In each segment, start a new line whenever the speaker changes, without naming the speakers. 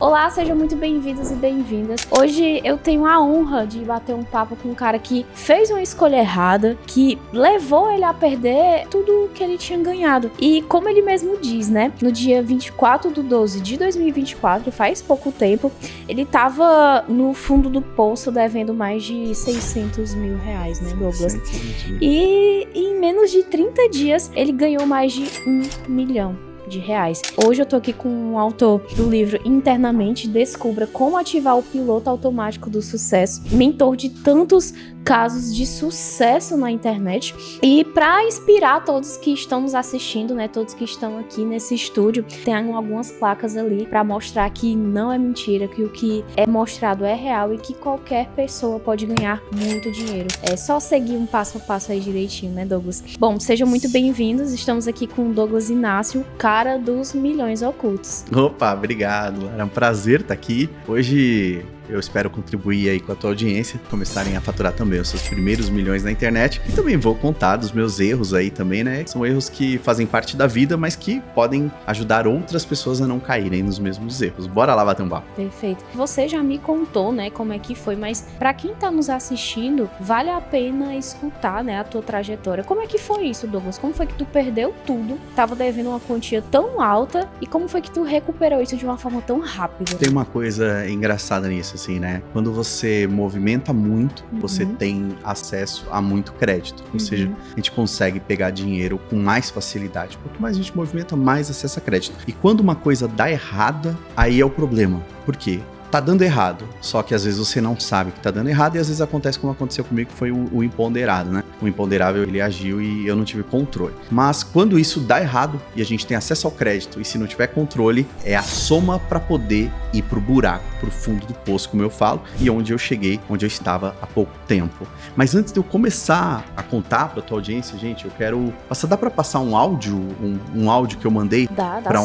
Olá, sejam muito bem-vindos e bem-vindas. Hoje eu tenho a honra de bater um papo com um cara que fez uma escolha errada, que levou ele a perder tudo que ele tinha ganhado. E como ele mesmo diz, né? No dia 24/12 de 2024, faz pouco tempo, ele tava no fundo do poço devendo mais de 600 mil reais, né, Douglas? E em menos de 30 dias, ele ganhou mais de R$1 milhão. Hoje eu tô aqui com o autor do livro Internamente, Descubra Como Ativar o Piloto Automático do Sucesso, mentor de tantos casos de sucesso na internet. E para inspirar todos que estão nos assistindo, né, todos que estão aqui nesse estúdio, tem algumas placas ali para mostrar que não é mentira, que o que é mostrado é real e que qualquer pessoa pode ganhar muito dinheiro. É só seguir um passo a passo aí direitinho, né, Douglas? Bom, sejam muito bem-vindos. Estamos aqui com o Douglas Inácio, cara dos milhões ocultos.
Opa, obrigado. É um prazer estar aqui. Hoje eu espero contribuir aí com a tua audiência, começarem a faturar também os seus primeiros milhões na internet. E também vou contar dos meus erros aí também, né? São erros que fazem parte da vida, mas que podem ajudar outras pessoas a não caírem nos mesmos erros. Bora lá bater um papo.
Perfeito. Você já me contou, né, como é que foi, mas pra quem tá nos assistindo, vale a pena escutar, né, a tua trajetória. Como é que foi isso, Douglas? Como foi que tu perdeu tudo, tava devendo uma quantia tão alta, e como foi que tu recuperou isso de uma forma tão rápida?
Tem uma coisa engraçada nisso, assim, né? Quando você movimenta muito, você tem acesso a muito crédito. Ou seja, a gente consegue pegar dinheiro com mais facilidade. Quanto mais a gente movimenta, mais acesso a crédito. E quando uma coisa dá errada, aí é o problema. Por quê? Tá dando errado, só que às vezes você não sabe que tá dando errado e às vezes acontece como aconteceu comigo, que foi o imponderado, né? O imponderável, ele agiu e eu não tive controle. Mas quando isso dá errado e a gente tem acesso ao crédito e se não tiver controle, é a soma para poder ir pro buraco, pro fundo do poço, como eu falo, e onde eu cheguei, onde eu estava há pouco tempo. Mas antes de eu começar a contar pra tua audiência, gente, eu quero... Dá pra passar um áudio, um áudio que eu mandei pra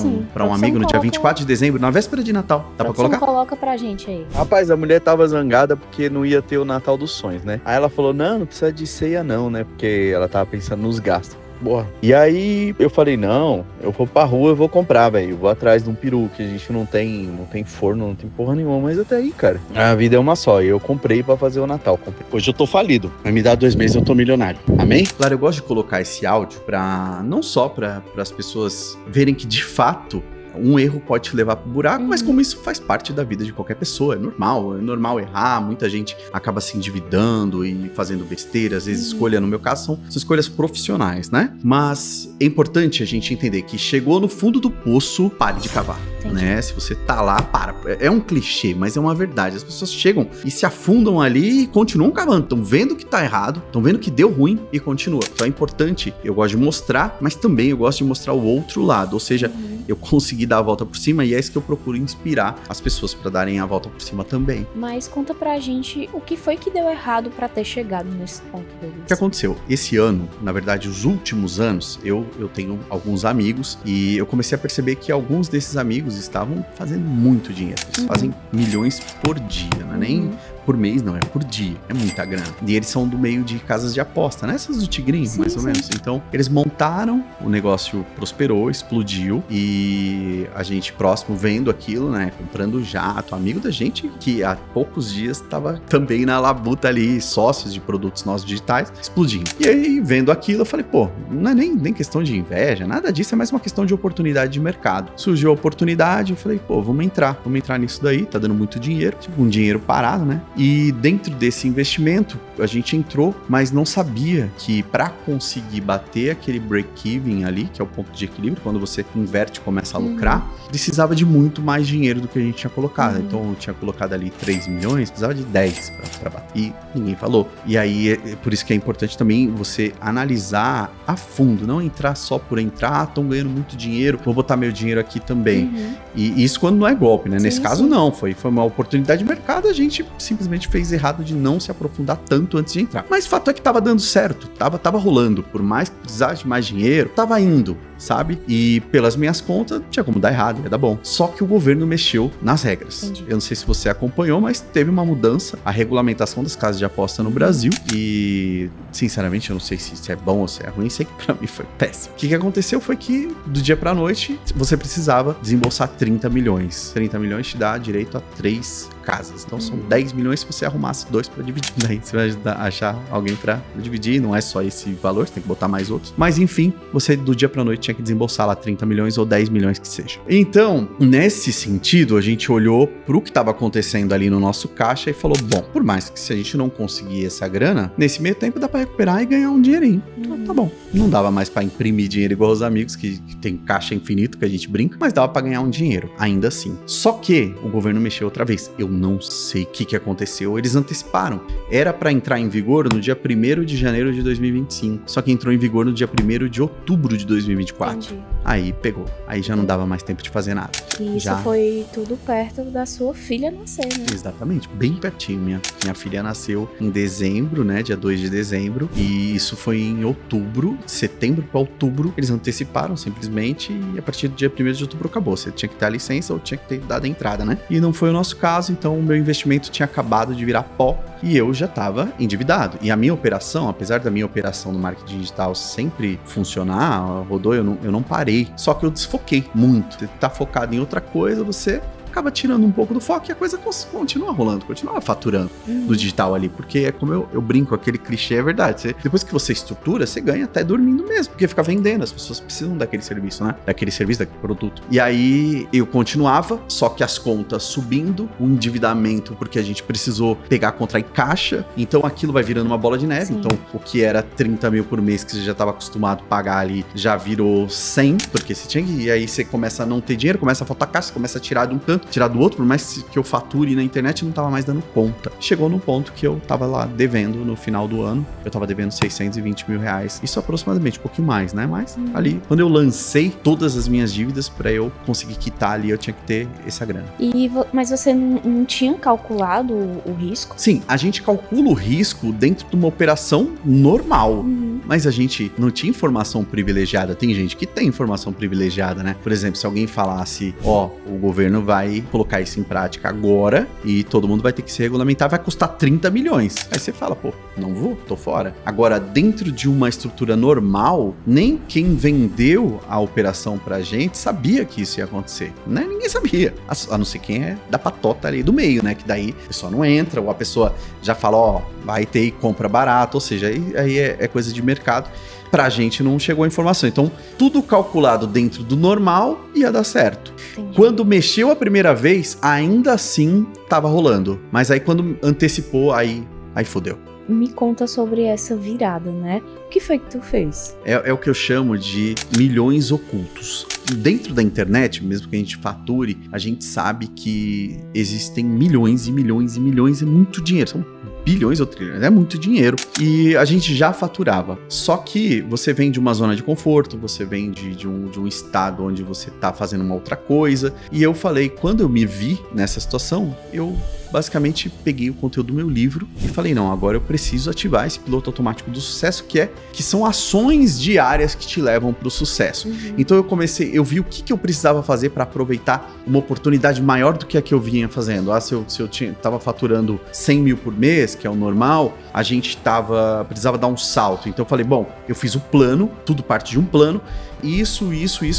um amigo no dia 24 de dezembro, na véspera de Natal. Dá pra colocar?
Coloca pra gente aí.
Rapaz, a mulher tava zangada porque não ia ter o Natal dos sonhos, né? Aí ela falou, não precisa de ceia não, né? Porque ela tava pensando nos gastos. Boa. E aí eu falei, não, eu vou pra rua, eu vou comprar, velho. Eu vou atrás de um peru, que a gente não tem forno, não tem porra nenhuma, mas até aí, cara. A vida é uma só, e eu comprei pra fazer o Natal. Hoje eu tô falido, mas me dá 2 meses eu tô milionário. Amém?
Claro, eu gosto de colocar esse áudio não só para as pessoas verem que de fato um erro pode te levar pro buraco, mas como isso faz parte da vida de qualquer pessoa, é normal errar, muita gente acaba se endividando e fazendo besteira, às vezes escolha, no meu caso, são escolhas profissionais, né? Mas é importante a gente entender que chegou no fundo do poço, pare de cavar, né? Se você tá lá, para. É um clichê, mas é uma verdade. As pessoas chegam e se afundam ali e continuam cavando, estão vendo que tá errado, estão vendo que deu ruim e continua. Então é importante, eu gosto de mostrar, mas também eu gosto de mostrar o outro lado, ou seja, eu consegui dar a volta por cima e é isso que eu procuro inspirar as pessoas para darem a volta por cima também.
Mas conta pra gente o que foi que deu errado para ter chegado nesse ponto, Douglas.
O que aconteceu? Esse ano, na verdade, os últimos anos, eu tenho alguns amigos e eu comecei a perceber que alguns desses amigos estavam fazendo muito dinheiro. Eles fazem milhões por dia, não é nem por mês, não, é por dia. É muita grana. E eles são do meio de casas de aposta, né? Essas do Tigrinho, mais ou menos. Então, eles montaram, o negócio prosperou, explodiu e a gente próximo vendo aquilo, né? Comprando jato, amigo da gente que há poucos dias estava também na labuta ali, sócios de produtos nossos digitais, explodindo. E aí, vendo aquilo, eu falei, pô, não é nem questão de inveja, nada disso, é mais uma questão de oportunidade de mercado. Surgiu a oportunidade, eu falei, pô, vamos entrar nisso daí, tá dando muito dinheiro, tipo um dinheiro parado, né? E dentro desse investimento, a gente entrou, mas não sabia que para conseguir bater aquele break-even ali, que é o ponto de equilíbrio, quando você inverte e começa a lucrar, precisava de muito mais dinheiro do que a gente tinha colocado. Então, eu tinha colocado ali 3 milhões, precisava de 10 para bater. E ninguém falou. E aí, é por isso que é importante também você analisar a fundo, não entrar só por entrar, estão ganhando muito dinheiro, vou botar meu dinheiro aqui também. E isso quando não é golpe, né? Nesse caso, não. Foi uma oportunidade de mercado, a gente simplesmente simplesmente fez errado de não se aprofundar tanto antes de entrar. Mas o fato é que tava dando certo, tava rolando. Por mais que precisasse de mais dinheiro, tava indo, sabe? E pelas minhas contas, não tinha como dar errado, ia dar bom. Só que o governo mexeu nas regras.
Entendi.
Eu não sei se você acompanhou, mas teve uma mudança, a regulamentação das casas de aposta no Brasil. E, sinceramente, eu não sei se isso é bom ou se é ruim, sei que pra mim foi péssimo. O que aconteceu foi que, do dia pra noite, você precisava desembolsar 30 milhões. 30 milhões te dá direito a 3 casas. Então são 10 milhões se você arrumasse 2 pra dividir. Daí você vai achar alguém pra dividir, não é só esse valor, você tem que botar mais outros. Mas enfim, você do dia pra noite tinha que desembolsar lá 30 milhões ou 10 milhões que seja. Então, nesse sentido, a gente olhou pro que estava acontecendo ali no nosso caixa e falou, bom, por mais que se a gente não conseguir essa grana, nesse meio tempo dá pra recuperar e ganhar um dinheirinho. Então, tá bom. Não dava mais pra imprimir dinheiro igual os amigos, que tem caixa infinito, que a gente brinca, mas dava pra ganhar um dinheiro, ainda assim. Só que o governo mexeu outra vez. Eu não sei o que aconteceu. Eles anteciparam. Era pra entrar em vigor no dia 1º de janeiro de 2025. Só que entrou em vigor no dia 1º de outubro de 2024.
Entendi.
Aí pegou. Aí já não dava mais tempo de fazer nada.
E isso
Já.
foi tudo perto da sua filha nascer, né?
Exatamente, bem pertinho. Minha filha nasceu em dezembro, né? Dia 2 de dezembro. E isso foi em outubro, setembro para outubro. Eles anteciparam simplesmente e a partir do dia 1º de outubro acabou. Você tinha que ter a licença ou tinha que ter dado a entrada, né? E não foi o nosso caso, então o meu investimento tinha acabado de virar pó e eu já estava endividado. E a minha operação, apesar da minha operação no marketing digital sempre funcionar, rodou, eu não parei. Só que eu desfoquei muito. Você tá focado em outra coisa, você acaba tirando um pouco do foco e a coisa continua rolando, continua faturando no digital ali, porque é como eu brinco, aquele clichê é verdade. Depois que você estrutura, você ganha até dormindo mesmo, porque fica vendendo, as pessoas precisam daquele serviço, né? Daquele serviço, daquele produto. E aí eu continuava, só que as contas subindo, o endividamento, porque a gente precisou pegar contra em caixa, então aquilo vai virando uma bola de neve.
Sim.
Então o que era 30 mil por mês que você já estava acostumado a pagar ali, já virou 100, porque você tinha que, e aí você começa a não ter dinheiro, começa a faltar caixa, você começa a tirar de um canto, tirar do outro, por mais que eu fature na internet, não tava mais dando conta. Chegou no ponto que eu tava lá devendo no final do ano, eu tava devendo 620 mil reais, isso aproximadamente, um pouquinho mais, né? Mas ali, quando eu lancei todas as minhas dívidas pra eu conseguir quitar ali, eu tinha que ter essa grana.
Mas você não tinha calculado o risco?
Sim, a gente calcula o risco dentro de uma operação normal. Mas a gente não tinha informação privilegiada. Tem gente que tem informação privilegiada, né? Por exemplo, se alguém falasse, ó, o governo vai colocar isso em prática agora e todo mundo vai ter que se regulamentar, vai custar 30 milhões. Aí você fala, pô, não vou, tô fora. Agora, dentro de uma estrutura normal, nem quem vendeu a operação pra gente sabia que isso ia acontecer, né? Ninguém sabia. A não ser quem é da patota ali do meio, né? Que daí a pessoa não entra, ou a pessoa já fala, ó, vai ter e compra barato, ou seja, aí é coisa de mercado. Pra gente não chegou a informação. Então, tudo calculado dentro do normal ia dar certo.
Entendi.
Quando mexeu a primeira vez, ainda assim tava rolando. Mas aí quando antecipou, aí fodeu.
Me conta sobre essa virada, né? O que foi que tu fez?
É o que eu chamo de milhões ocultos. Dentro da internet, mesmo que a gente fature, a gente sabe que existem milhões e milhões e milhões, é muito dinheiro. São bilhões ou trilhões, é muito dinheiro. E a gente já faturava. Só que você vem de uma zona de conforto, você vem de um estado onde você tá fazendo uma outra coisa. E eu falei, quando eu me vi nessa situação, eu basicamente peguei o conteúdo do meu livro e falei, não, agora eu preciso ativar esse piloto automático do sucesso, que são ações diárias que te levam para o sucesso. Então eu vi o que eu precisava fazer para aproveitar uma oportunidade maior do que a que eu vinha fazendo. Se eu tava faturando 100 mil por mês, que é o normal, a gente precisava dar um salto. Então eu falei, bom, eu fiz o plano, tudo parte de um plano, isso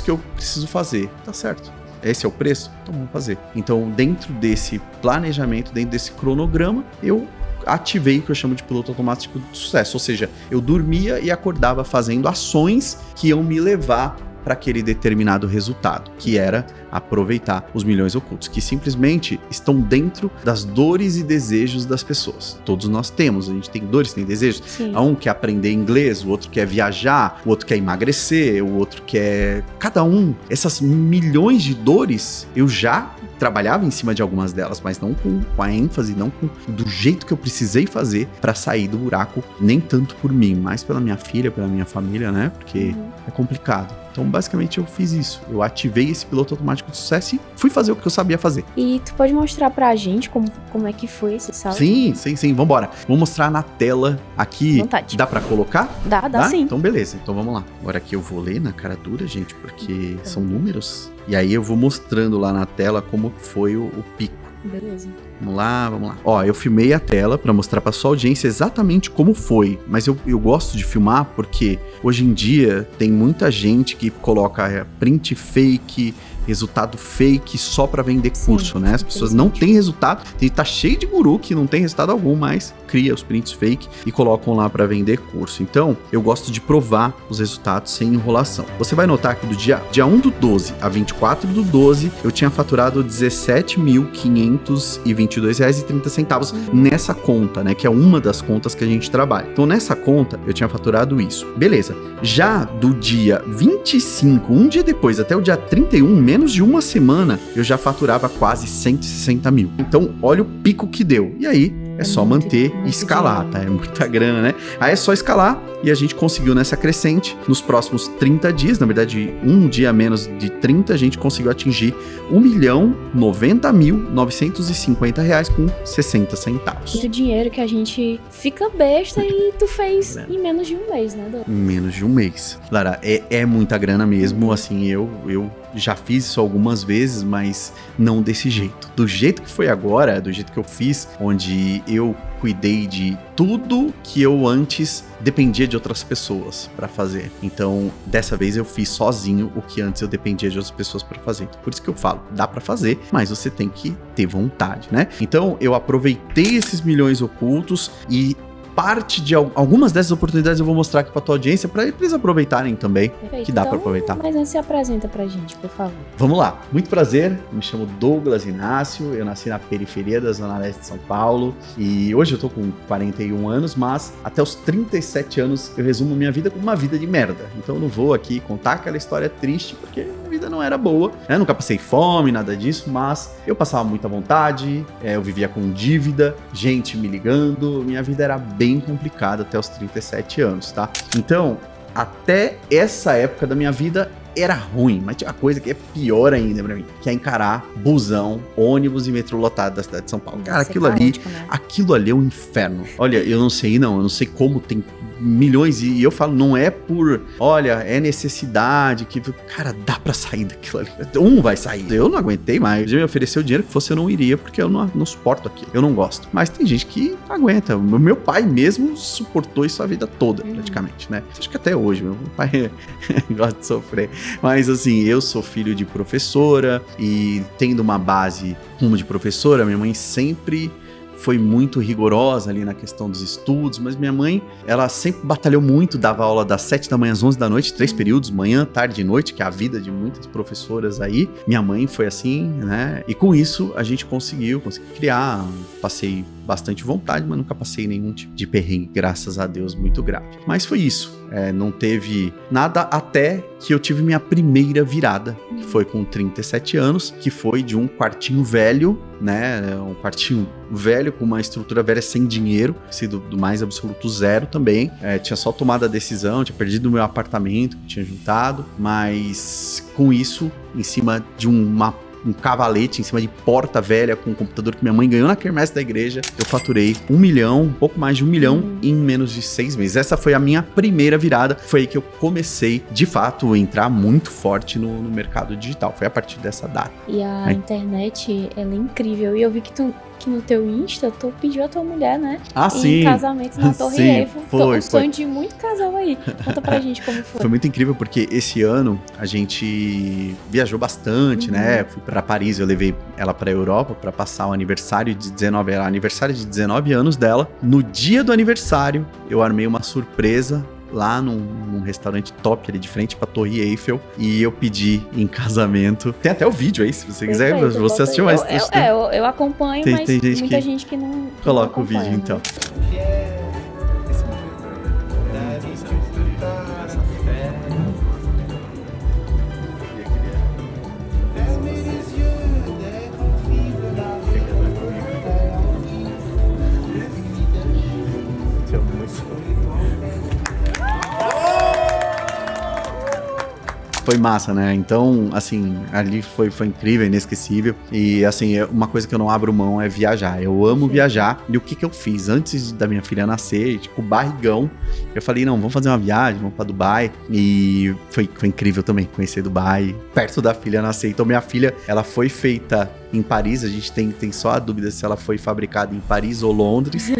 que eu preciso fazer. Tá certo. Esse é o preço? Então vamos fazer. Então, dentro desse planejamento, dentro desse cronograma, eu ativei o que eu chamo de piloto automático de sucesso. Ou seja, eu dormia e acordava fazendo ações que iam me levar para aquele determinado resultado, que era aproveitar os milhões ocultos, que simplesmente estão dentro das dores e desejos das pessoas. Todos nós temos, a gente tem dores, tem desejos.
Sim.
Um quer aprender inglês, o outro quer viajar, o outro quer emagrecer, o outro quer... Cada um, essas milhões de dores, eu já trabalhava em cima de algumas delas, mas não com a ênfase, não do jeito que eu precisei fazer pra sair do buraco, nem tanto por mim, mas pela minha filha, pela minha família, né? Porque é complicado. Então, basicamente, eu fiz isso. Eu ativei esse piloto automático de sucesso e fui fazer o que eu sabia fazer.
E tu pode mostrar pra gente como é que foi esse salto?
Sim. Vambora. Vou mostrar na tela aqui.
Vontade.
Dá pra colocar?
Dá sim.
Então, beleza. Então, vamos lá. Agora aqui eu vou ler na cara dura, gente, porque são números. E aí eu vou mostrando lá na tela como foi o pico.
Beleza.
Vamos lá. Ó, eu filmei a tela pra mostrar pra sua audiência exatamente como foi. Mas eu gosto de filmar porque hoje em dia tem muita gente que coloca print fake, resultado fake só pra vender curso, né? As pessoas não têm resultado. Tá cheio de guru que não tem resultado algum, mas cria os prints fake e colocam lá pra vender curso. Então, eu gosto de provar os resultados sem enrolação. Você vai notar que do dia 1 do 12 a 24 do 12, eu tinha faturado R$17.522,30 nessa conta, né? Que é uma das contas que a gente trabalha. Então, nessa conta, eu tinha faturado isso. Beleza. Já do dia 25, um dia depois, até o dia 31, menos de uma semana, eu já faturava quase 160 mil. Então, olha o pico que deu. E aí, é só manter e escalar, tá? É muita grana, né? Aí é só escalar e a gente conseguiu nessa crescente. Nos próximos 30 dias, na verdade, um dia menos de 30, a gente conseguiu atingir R$1.090.950,60.
Muito dinheiro que a gente fica besta e tu fez em menos de um mês, né, Dô?
Em menos de um mês. Lara, é muita grana mesmo, assim, eu já fiz isso algumas vezes, mas não desse jeito. Do jeito que foi agora, do jeito que eu fiz, onde eu cuidei de tudo que eu antes dependia de outras pessoas para fazer. Então, dessa vez eu fiz sozinho o que antes eu dependia de outras pessoas para fazer. Por isso que eu falo, dá para fazer, mas você tem que ter vontade, né? Então, eu aproveitei esses milhões ocultos e parte de algumas dessas oportunidades eu vou mostrar aqui pra tua audiência pra eles aproveitarem também,
Perfeito.
que dá
Então,
pra aproveitar.
Mas antes se apresenta pra gente, por favor.
Vamos lá, muito prazer, me chamo Douglas Inácio, eu nasci na periferia da Zona Leste de São Paulo e hoje eu tô com 41 anos, mas até os 37 anos eu resumo minha vida como uma vida de merda. Então eu não vou aqui contar aquela história triste porque a vida não era boa, né? Nunca passei fome, nada disso, mas eu passava muita vontade, eu vivia com dívida, gente me ligando, minha vida era bem complicada até os 37 anos, tá? Então, até essa época da minha vida era ruim, mas tinha uma coisa que é pior ainda pra mim, que é encarar busão, ônibus e metrô lotado da cidade de São Paulo. Cara, aquilo ali é um inferno. Olha, eu não sei como tem milhões, e eu falo, não é por, olha, é necessidade, que, cara, dá pra sair daquilo ali. Um vai sair. Eu não aguentei mais. Eu me ofereceu o dinheiro que fosse, eu não iria, porque eu não suporto aquilo. Eu não gosto. Mas tem gente que aguenta. Meu pai mesmo suportou isso a vida toda, praticamente, né? Acho que até hoje, meu pai gosta de sofrer. Mas, assim, eu sou filho de professora e tendo uma base como de professora, minha mãe sempre foi muito rigorosa ali na questão dos estudos, mas minha mãe, ela sempre batalhou muito, dava aula das 7 da manhã às 11 da noite, 3 períodos, manhã, tarde e noite, que é a vida de muitas professoras aí. Minha mãe foi assim, né? E com isso a gente consegui criar, passei bastante vontade, mas nunca passei nenhum tipo de perrengue, graças a Deus, muito grave. Mas foi isso, não teve nada até que eu tive minha primeira virada, que foi com 37 anos, que foi de um quartinho velho, né, um quartinho velho com uma estrutura velha sem dinheiro, sido do mais absoluto zero também, tinha só tomado a decisão, tinha perdido o meu apartamento que tinha juntado, mas com isso, em cima de um cavalete em cima de porta velha com um computador que minha mãe ganhou na quermesse da igreja, eu faturei um pouco mais de 1 milhão em menos de 6 meses. Essa foi a minha primeira virada, foi aí que eu comecei, de fato, a entrar muito forte no mercado digital, foi a partir dessa data.
E a internet, ela é incrível, e eu vi que no teu Insta, tu pediu a tua mulher, né?
Sim.
Em casamento na Torre Eiffel.
Foi.
Sonho de muito casal aí. Conta pra gente como foi.
Foi muito incrível porque esse ano a gente viajou bastante, né? Fui pra Paris, eu levei ela pra Europa pra passar o aniversário de 19 anos dela. No dia do aniversário, eu armei uma surpresa lá num restaurante top ali de frente pra Torre Eiffel, e eu pedi em casamento. Tem até o vídeo aí, se você quiser, você assistiu mais.
Eu acompanho, mas tem muita gente que não
coloca o vídeo, então. Foi massa, né? Então, assim, ali foi incrível, inesquecível. E, assim, uma coisa que eu não abro mão é viajar. Eu amo viajar. E o que eu fiz? Antes da minha filha nascer, tipo, barrigão, eu falei, não, vamos fazer uma viagem, vamos pra Dubai. E foi incrível também conhecer Dubai, perto da filha nascer. Então, minha filha, ela foi feita em Paris, a gente tem só a dúvida se ela foi fabricada em Paris ou Londres.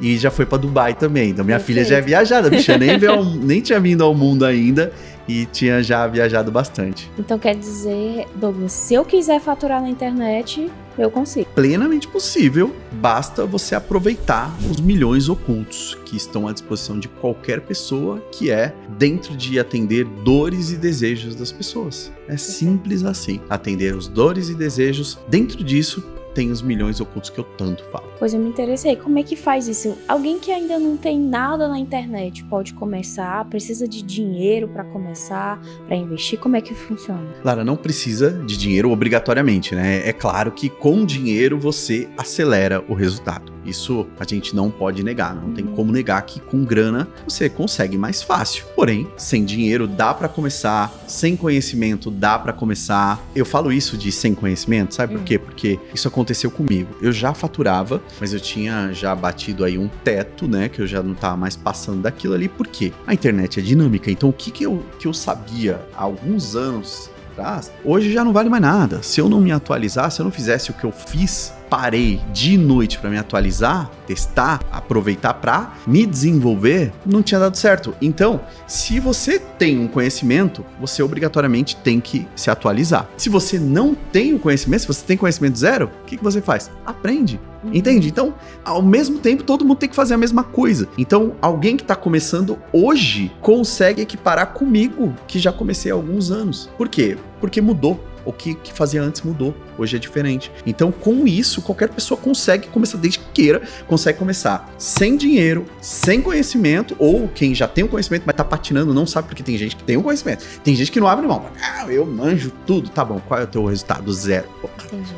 E já foi pra Dubai também. Então, minha filha já é viajada, a bicha nem tinha vindo ao mundo ainda. E tinha já viajado bastante.
Então quer dizer, Douglas, se eu quiser faturar na internet, eu consigo.
Plenamente possível, basta você aproveitar os milhões ocultos que estão à disposição de qualquer pessoa, que é dentro de atender dores e desejos das pessoas. É simples assim, atender os dores e desejos, dentro disso tem os milhões ocultos que eu tanto falo.
Pois eu me interessei, como é que faz isso? Alguém que ainda não tem nada na internet pode começar? Precisa de dinheiro para começar, para investir? Como é que funciona?
Lara, não precisa de dinheiro obrigatoriamente, né? É claro que com dinheiro você acelera o resultado. Isso a gente não pode negar, não tem como negar que com grana você consegue mais fácil. Porém, sem dinheiro dá para começar, sem conhecimento dá para começar. Eu falo isso de sem conhecimento, sabe por quê? Porque isso aconteceu comigo. Eu já faturava, mas eu tinha já batido aí um teto, né? Que eu já não tava mais passando daquilo ali. Por quê? A internet é dinâmica. Então, o que eu sabia há alguns anos atrás, hoje já não vale mais nada. Se eu não me atualizar, se eu não fizesse o que eu fiz, parei de noite para me atualizar, testar, aproveitar para me desenvolver, não tinha dado certo. Então, se você tem um conhecimento, você obrigatoriamente tem que se atualizar. Se você não tem o conhecimento, se você tem conhecimento zero, o que você faz? Aprende. Entende? Então, ao mesmo tempo, todo mundo tem que fazer a mesma coisa. Então, alguém que está começando hoje consegue equiparar comigo, que já comecei há alguns anos. Por quê? Porque mudou. O que fazia antes mudou, hoje é diferente. Então, com isso, qualquer pessoa consegue começar, desde que queira, consegue começar sem dinheiro, sem conhecimento, ou quem já tem o conhecimento, mas tá patinando, não sabe, porque tem gente que tem o conhecimento. Tem gente que não abre mão. Ah, eu manjo tudo. Tá bom, qual é o teu resultado? Zero.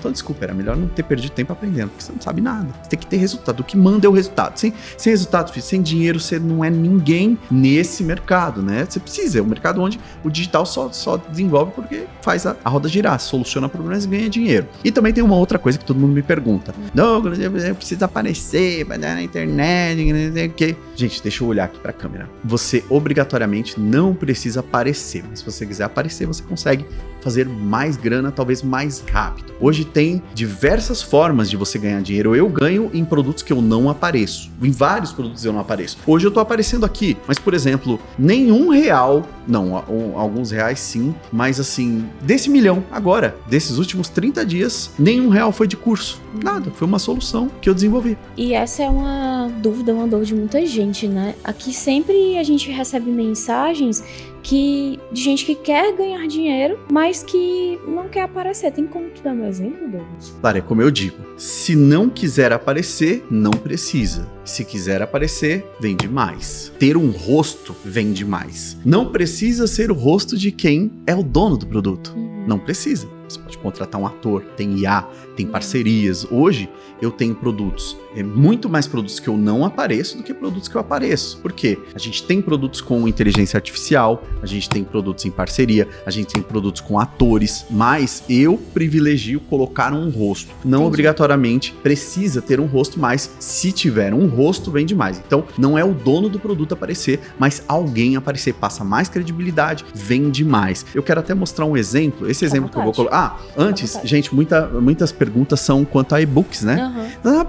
Então, desculpa, era melhor não ter perdido tempo aprendendo, porque você não sabe nada. Você tem que ter resultado. O que manda é o resultado. Sem resultado, sem dinheiro, você não é ninguém nesse mercado, né? Você precisa. É um mercado onde o digital só desenvolve porque faz a roda girar, soluciona problemas e ganha dinheiro. E também tem uma outra coisa que todo mundo me pergunta. Douglas, eu preciso aparecer, vai dar na internet, não sei o quê. Gente, deixa eu olhar aqui pra câmera. Você obrigatoriamente não precisa aparecer, mas se você quiser aparecer, você consegue fazer mais grana, talvez mais rápido. Hoje tem diversas formas de você ganhar dinheiro. Eu ganho em produtos que eu não apareço. Em vários produtos eu não apareço. Hoje eu tô aparecendo aqui, mas, por exemplo, nenhum real, não, alguns reais sim, mas assim, desse milhão agora, desses últimos 30 dias, nenhum real foi de curso. Nada, foi uma solução que eu desenvolvi.
E essa é uma dúvida de muita gente, né? Aqui sempre a gente recebe mensagens de gente que quer ganhar dinheiro, mas que não quer aparecer. Tem como tu dar um exemplo, Douglas?
Claro, é como eu digo, se não quiser aparecer, não precisa. Se quiser aparecer, vende mais. Ter um rosto vende mais. Não precisa ser o rosto de quem é o dono do produto. Não precisa. Você pode contratar um ator, tem IA, tem parcerias. Hoje eu tenho produtos, muito mais produtos que eu não apareço do que produtos que eu apareço. Por quê? A gente tem produtos com inteligência artificial, a gente tem produtos em parceria, a gente tem produtos com atores, mas eu privilegio colocar um rosto. Não obrigatoriamente precisa ter um rosto, mas se tiver um rosto, vende mais. Então, não é o dono do produto aparecer, mas alguém aparecer, passa mais credibilidade, vende mais. Eu quero até mostrar um exemplo, esse exemplo que eu vou colocar. Antes, gente, muitas perguntas são quanto a e-books, né?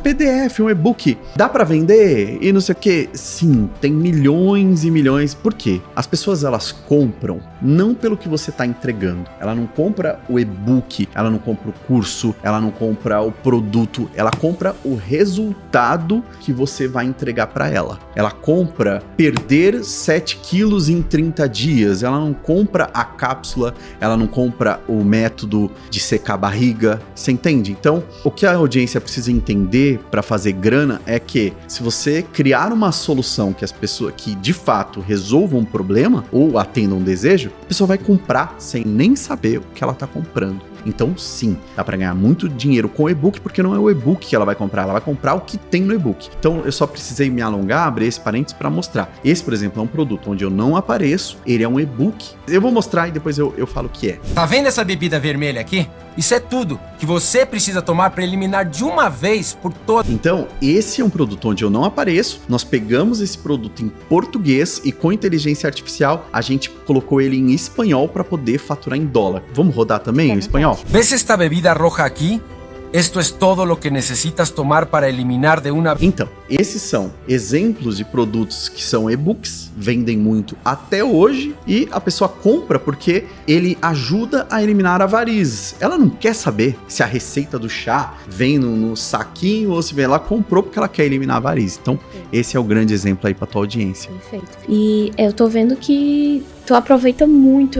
PDF, um e-book, dá pra vender? E não sei o quê. Sim, tem milhões e milhões. Por quê? As pessoas, elas compram não pelo que você tá entregando. Ela não compra o e-book, ela não compra o curso, ela não compra o produto, ela compra o resultado que você vai entregar pra ela. Ela compra perder 7 quilos em 30 dias, ela não compra a cápsula, ela não compra o método de secar a barriga, você entende? Então, o que a audiência precisa entender para fazer grana é que se você criar uma solução que as pessoas que de fato resolvam um problema ou atendam um desejo, a pessoa vai comprar sem nem saber o que ela está comprando. Então, sim, dá para ganhar muito dinheiro com o e-book, porque não é o e-book que ela vai comprar o que tem no e-book. Então, eu só precisei me alongar, abrir esse parênteses para mostrar. Esse, por exemplo, é um produto onde eu não apareço, ele é um e-book. Eu vou mostrar e depois eu falo o que é.
Tá vendo essa bebida vermelha aqui? Isso é tudo que você precisa tomar para eliminar de uma vez por todas.
Então, esse é um produto onde eu não apareço. Nós pegamos esse produto em português e com inteligência artificial a gente colocou ele em espanhol para poder faturar em dólar. Vamos rodar também o espanhol?
¿Ves esta bebida roja aqui? Esto es todo lo que necesitas tomar para eliminar de una...
Então, esses são exemplos de produtos que são e-books, vendem muito até hoje e a pessoa compra porque ele ajuda a eliminar a varizes. Ela não quer saber se a receita do chá vem no saquinho ou se vem, ela comprou porque ela quer eliminar a varizes. Então, esse é o grande exemplo aí para tua audiência.
Perfeito. E eu tô vendo que tu aproveita muito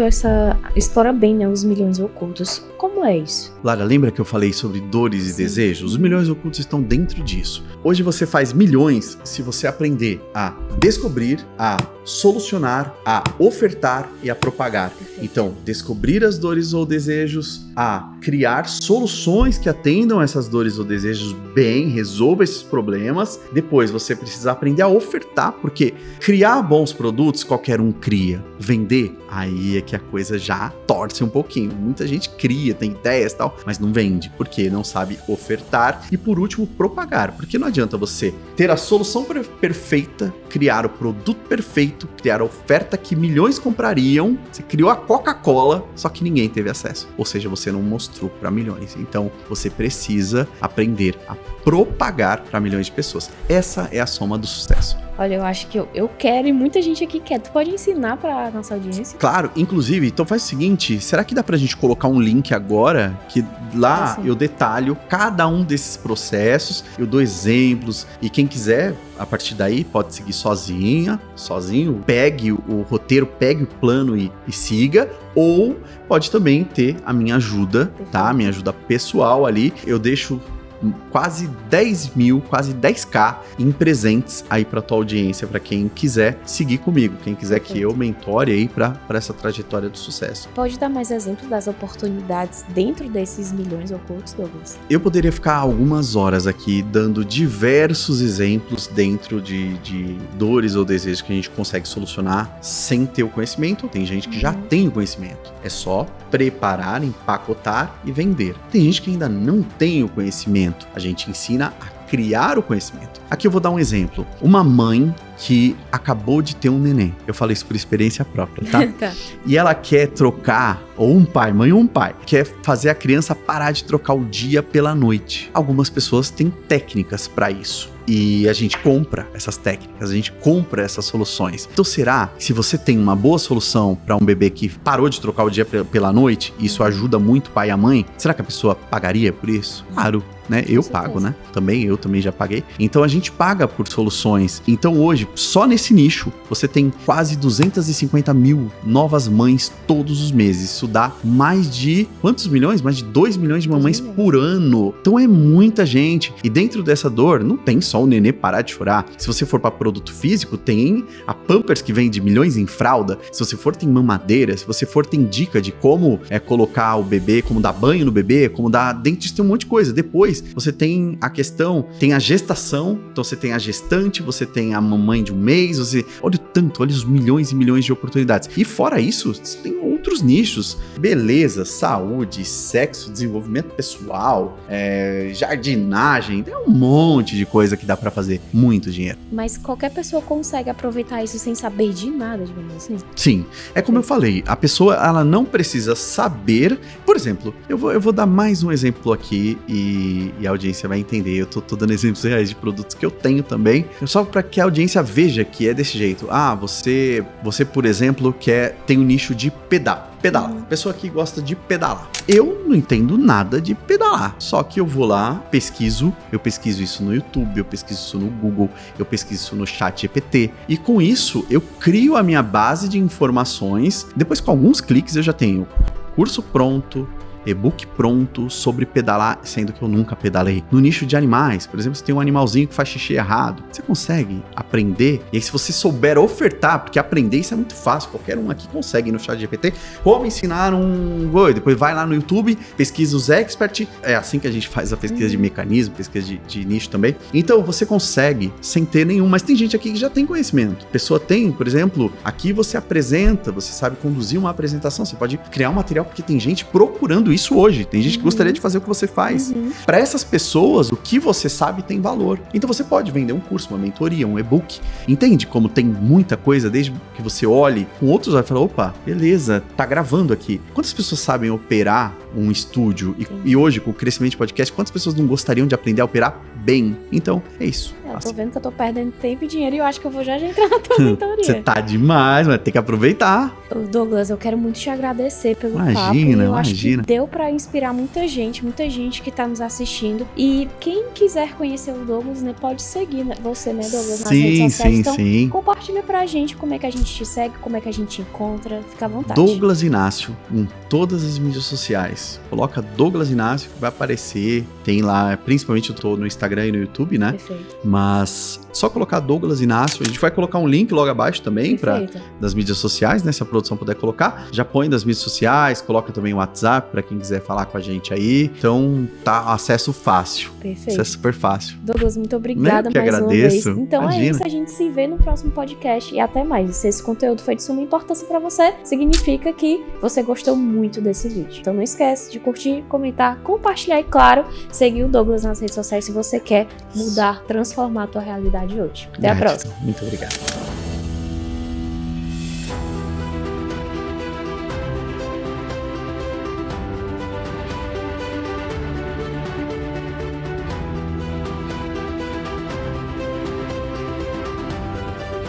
explora bem, né, os milhões ocultos. Como é isso?
Lara, lembra que eu falei sobre dores e desejos? Os milhões ocultos estão dentro disso. Hoje você faz milhões se você aprender a descobrir, a solucionar, a ofertar e a propagar. Então, descobrir as dores ou desejos, a criar soluções que atendam essas dores ou desejos bem, resolva esses problemas. Depois você precisa aprender a ofertar, porque criar bons produtos qualquer um cria. Vender, aí é que a coisa já torce um pouquinho. Muita gente cria, tem ideias e tal, mas não vende, porque não sabe ofertar. E por último, propagar, porque não adianta você ter a solução perfeita, criar o produto perfeito, criar a oferta que milhões comprariam. Você criou a Coca-Cola, só que ninguém teve acesso. Ou seja, você não mostrou para milhões. Então, você precisa aprender a propagar para milhões de pessoas. Essa é a soma do sucesso.
Olha, eu acho que eu quero e muita gente aqui quer. Tu pode ensinar pra nossa audiência?
Claro, inclusive, então faz o seguinte, será que dá pra gente colocar um link agora, que lá eu detalho cada um desses processos, eu dou exemplos, e quem quiser, a partir daí, pode seguir sozinho, pegue o roteiro, pegue o plano e siga, ou pode também ter a minha ajuda, tá? Minha ajuda pessoal ali, eu deixo quase 10 mil, quase 10k em presentes aí pra tua audiência, pra quem quiser seguir comigo, quem quiser que eu mentore aí pra essa trajetória do sucesso.
Pode dar mais exemplos das oportunidades dentro desses milhões ocultos, Douglas?
Eu poderia ficar algumas horas aqui dando diversos exemplos dentro de dores ou desejos que a gente consegue solucionar sem ter o conhecimento. Tem gente que já tem o conhecimento, é só preparar, empacotar e vender. Tem gente que ainda não tem o conhecimento. A gente ensina a criar o conhecimento. Aqui eu vou dar um exemplo. Uma mãe que acabou de ter um neném. Eu falo isso por experiência própria, tá?
Tá.
E ela quer trocar, ou um pai, mãe ou um pai, quer fazer a criança parar de trocar o dia pela noite. Algumas pessoas têm técnicas para isso. E a gente compra essas técnicas, a gente compra essas soluções. Então será que se você tem uma boa solução para um bebê que parou de trocar o dia pela noite, e isso ajuda muito o pai e a mãe, será que a pessoa pagaria por isso? Claro, né? Eu pago, né? Eu também já paguei. Então a gente paga por soluções. Então hoje, só nesse nicho, você tem quase 250 mil novas mães todos os meses. Isso dá mais de quantos milhões? Mais de 2 milhões de mamães por ano. Então é muita gente. E dentro dessa dor, não tem só o nenê parar de chorar. Se você for para produto físico, tem a Pampers que vende milhões em fralda. Se você for, tem mamadeira. Se você for, tem dica de como colocar o bebê, como dar banho no bebê, como dar dentista, tem um monte de coisa. Depois, você tem a questão, tem a gestação, então você tem a gestante, você tem a mamãe de um mês, olha os milhões e milhões de oportunidades. E fora isso, você tem outros nichos, beleza, saúde, sexo, desenvolvimento pessoal, jardinagem, tem um monte de coisa que dá pra fazer muito dinheiro.
Mas qualquer pessoa consegue aproveitar isso sem saber de nada, digamos assim?
Sim, é como eu falei, a pessoa, ela não precisa saber. Por exemplo, eu vou dar mais um exemplo aqui e a audiência vai entender. Eu tô dando exemplos reais de produtos que eu tenho também, só para que a audiência veja que é desse jeito. Você por exemplo, tem um nicho de pedala. Pessoa que gosta de pedalar. Eu não entendo nada de pedalar, só que eu vou lá, eu pesquiso isso no YouTube, eu pesquiso isso no Google, eu pesquiso isso no ChatGPT, e com isso eu crio a minha base de informações. Depois, com alguns cliques, eu já tenho curso pronto, e-book pronto sobre pedalar, sendo que eu nunca pedalei. No nicho de animais, por exemplo, se tem um animalzinho que faz xixi errado, você consegue aprender, e aí se você souber ofertar, porque aprender isso é muito fácil, qualquer um aqui consegue no ChatGPT, como ensinar depois vai lá no YouTube, pesquisa os experts, é assim que a gente faz a pesquisa de mecanismo, pesquisa de nicho também. Então você consegue sem ter nenhum, mas tem gente aqui que já tem conhecimento. A pessoa tem, por exemplo, aqui você apresenta, você sabe conduzir uma apresentação, você pode criar um material, porque tem gente procurando isso hoje, tem gente que gostaria de fazer o que você faz. Para essas pessoas, o que você sabe tem valor. Então você pode vender um curso, uma mentoria, um e-book. Entende como tem muita coisa, desde que você olhe com outros olhos e fala, opa, beleza, tá gravando aqui. Quantas pessoas sabem operar um estúdio? E hoje, com o crescimento de podcast, quantas pessoas não gostariam de aprender a operar bem? Então, é isso.
Eu tô vendo que eu tô perdendo tempo e dinheiro e eu acho que eu vou já entrar na tua mentoria.
Você tá demais, mas tem que aproveitar.
Douglas, eu quero muito te agradecer pelo papo. Eu acho que deu pra inspirar muita gente que tá nos assistindo. E quem quiser conhecer o Douglas, né, pode seguir você, né, Douglas, nas redes sociais. Então, compartilha pra gente como é que a gente te segue, como é que a gente te encontra. Fica à vontade.
Douglas Inácio, em todas as mídias sociais. Coloca Douglas Inácio que vai aparecer. Tem lá, principalmente eu tô no Instagram e no YouTube, né?
Perfeito.
Mas só colocar Douglas Inácio. A gente vai colocar um link logo abaixo também das mídias sociais, né? Se a produção puder colocar. Já põe das mídias sociais, coloca também o WhatsApp pra quem quiser falar com a gente aí. Então, tá acesso fácil.
Perfeito.
Acesso super fácil.
Douglas, muito obrigada mais
agradeço.
uma vez. Então
Imagina.
É isso, a gente se vê no próximo podcast e até mais. Se esse conteúdo foi de suma importância pra você, significa que você gostou muito desse vídeo. Então não esquece de curtir, comentar, compartilhar e, claro, seguir o Douglas nas redes sociais se você quer mudar, transformar a tua realidade hoje. Até a próxima.
Muito obrigado.